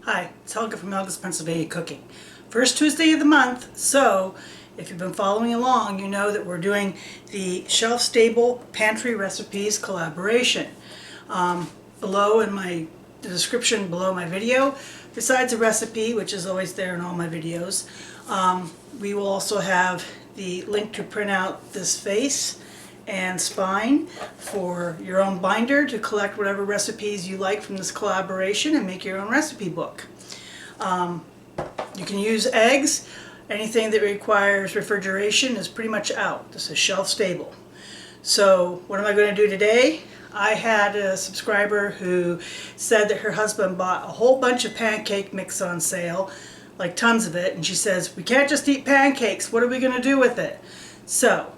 Hi, it's Helga from Helga's Pennsylvania Cooking. First Tuesday of the month, so if you've been following along, you know that we're doing the shelf-stable pantry recipes collaboration. Below in the description below my video, besides a recipe, which is always there in all my videos, we will also have the link to print out this face and spine for your own binder to collect whatever recipes you like from this collaboration and make your own recipe book. You can use eggs. Anything that requires refrigeration is pretty much out. This is shelf stable. So what am I going to do today? I had a subscriber who said that her husband bought a whole bunch of pancake mix on sale, like tons of it, and she says, we can't just eat pancakes, what are we going to do with it? So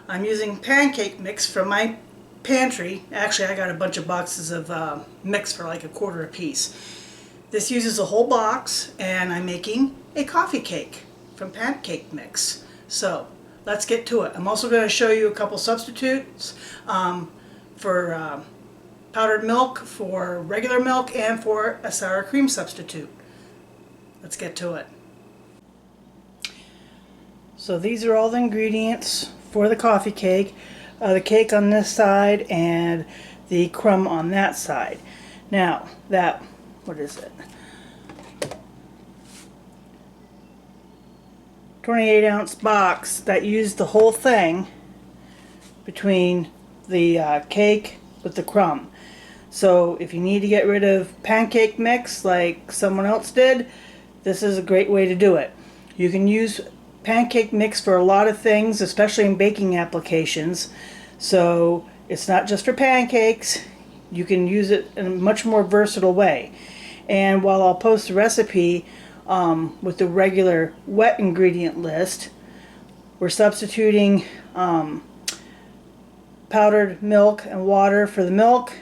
I'm using pancake mix from my pantry. Actually, I got a bunch of boxes of mix for like $1/4 a piece. This uses a whole box, and I'm making a coffee cake from pancake mix. So let's get to it. I'm also going to show you a couple substitutes for powdered milk, for regular milk, and for a sour cream substitute. Let's get to it. So these are all the ingredients for the coffee cake. The cake on this side and the crumb on that side. Now that, what is it? 28-ounce box that used the whole thing between the cake with the crumb. So if you need to get rid of pancake mix like someone else did, this is a great way to do it. You can use pancake mix for a lot of things, especially in baking applications. So it's not just for pancakes. You can use it in a much more versatile way. And while I'll post the recipe with the regular wet ingredient list, we're substituting powdered milk and water for the milk,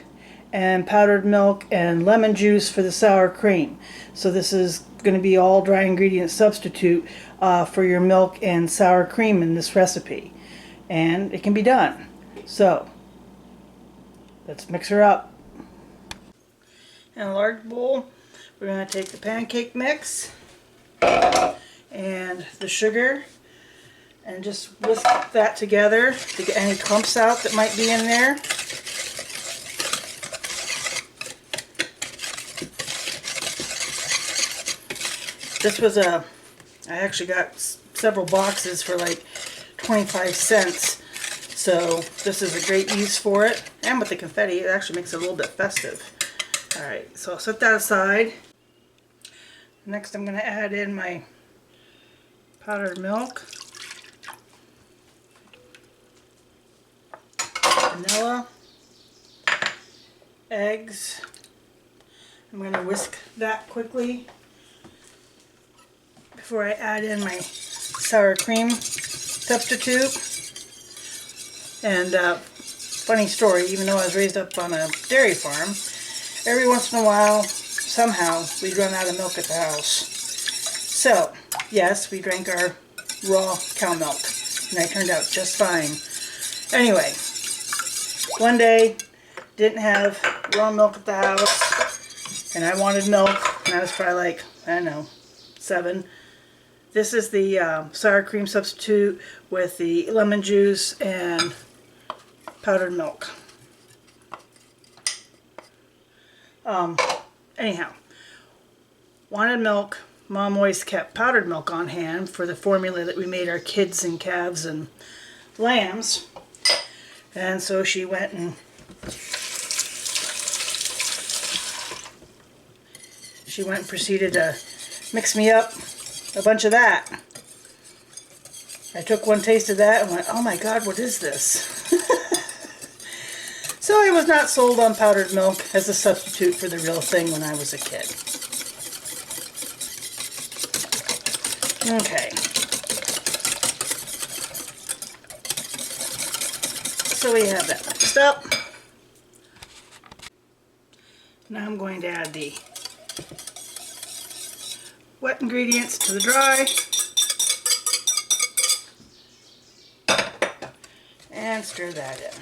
and powdered milk and lemon juice for the sour cream. So this is going to be all dry ingredient substitute for your milk and sour cream in this recipe, and it can be done. So let's mix her up. In a large bowl, we're going to take the pancake mix and the sugar and just whisk that together to get any clumps out that might be in there. This was I actually got several boxes for like 25 cents. So this is a great use for it. And with the confetti, it actually makes it a little bit festive. Alright, so I'll set that aside. Next I'm going to add in my powdered milk, vanilla, eggs. I'm going to whisk that quickly before I add in my sour cream substitute. And funny story, even though I was raised up on a dairy farm, every once in a while, somehow, we'd run out of milk at the house. So, yes, we drank our raw cow milk, and I turned out just fine. Anyway, one day, didn't have raw milk at the house, and I wanted milk, and I was probably like, I don't know, 7. This is the sour cream substitute with the lemon juice and powdered milk. Anyhow, wanted milk. Mom always kept powdered milk on hand for the formula that we made our kids and calves and lambs. And so she went and proceeded to mix me up a bunch of that. I took one taste of that and went, oh my god, what is this? So I was not sold on powdered milk as a substitute for the real thing when I was a kid. Okay. So we have that mixed up. Now I'm going to add the wet ingredients to the dry. And stir that in.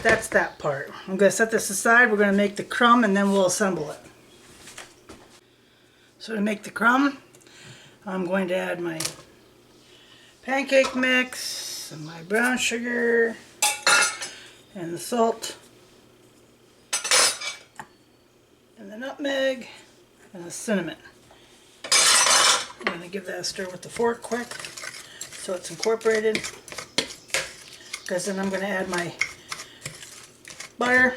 that's that part. I'm going to set this aside. We're going to make the crumb and then we'll assemble it. So to make the crumb, I'm going to add my pancake mix and my brown sugar and the salt and the nutmeg and the cinnamon. I'm going to give that a stir with the fork quick so it's incorporated, because then I'm going to add my butter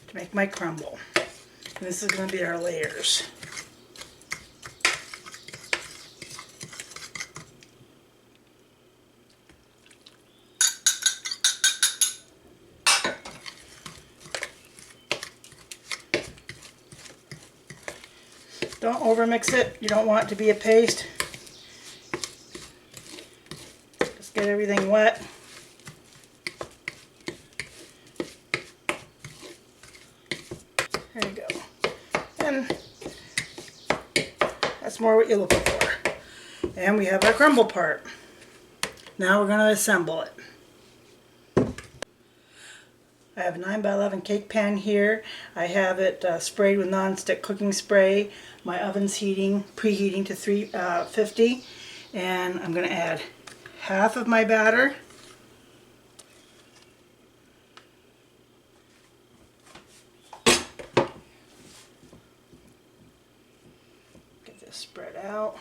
to make my crumble. And this is going to be our layers. Don't overmix it. You don't want it to be a paste. Just get everything wet. There you go. And that's more what you're looking for. And we have our crumble part. Now we're going to assemble it. I have a 9x11 cake pan here. I have it sprayed with non-stick cooking spray. My oven's preheating to 350. And I'm going to add half of my batter. Get this spread out.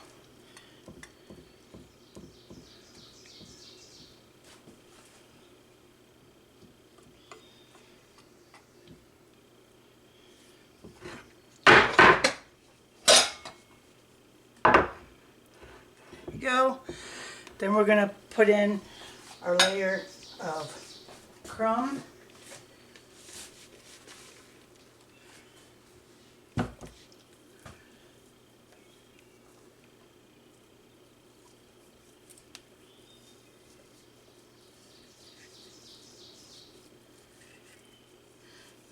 Go. Then we're going to put in our layer of crumb.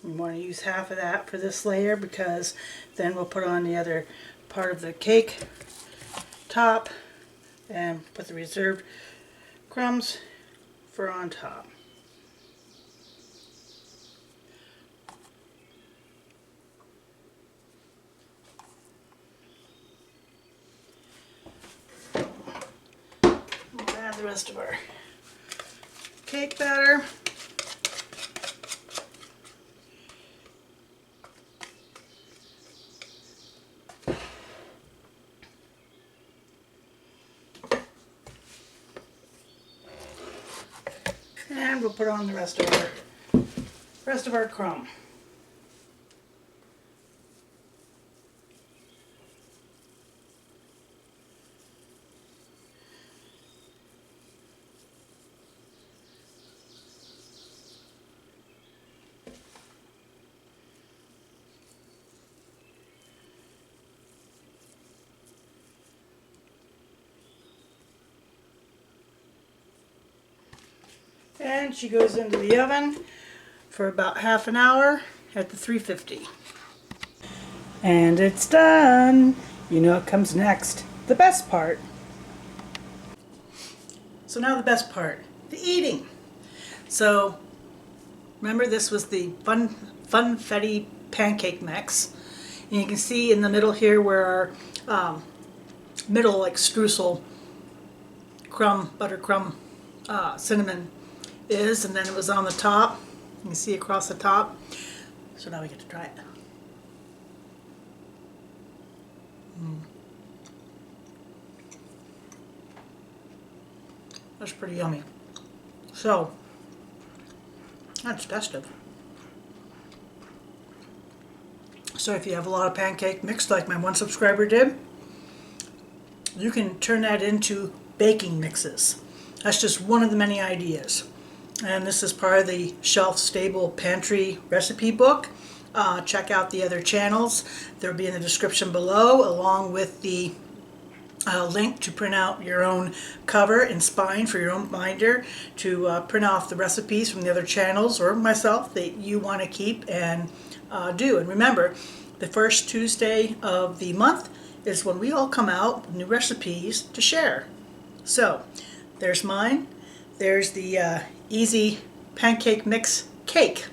We want to use half of that for this layer, because then we'll put on the other part of the cake top and put the reserved crumbs for on top. We'll add the rest of our cake batter. And we'll put on the rest of our crumb. And she goes into the oven for about half an hour at the 350. And it's done. You know what comes next. The best part. So now the best part. The eating. So remember, this was the funfetti pancake mix. And you can see in the middle here where our middle, like streusel crumb, butter crumb, cinnamon is, and then it was on the top. You can see across the top. So now we get to try it. That's pretty yummy. So that's festive. So if you have a lot of pancake mix like my one subscriber did, you can turn that into baking mixes. That's just one of the many ideas. And this is part of the shelf-stable pantry recipe book. Check out the other channels. They'll be in the description below, along with the link to print out your own cover and spine for your own binder, to print off the recipes from the other channels or myself that you want to keep and do. And remember, the first Tuesday of the month is when we all come out with new recipes to share. So there's mine. There's the easy pancake mix cake.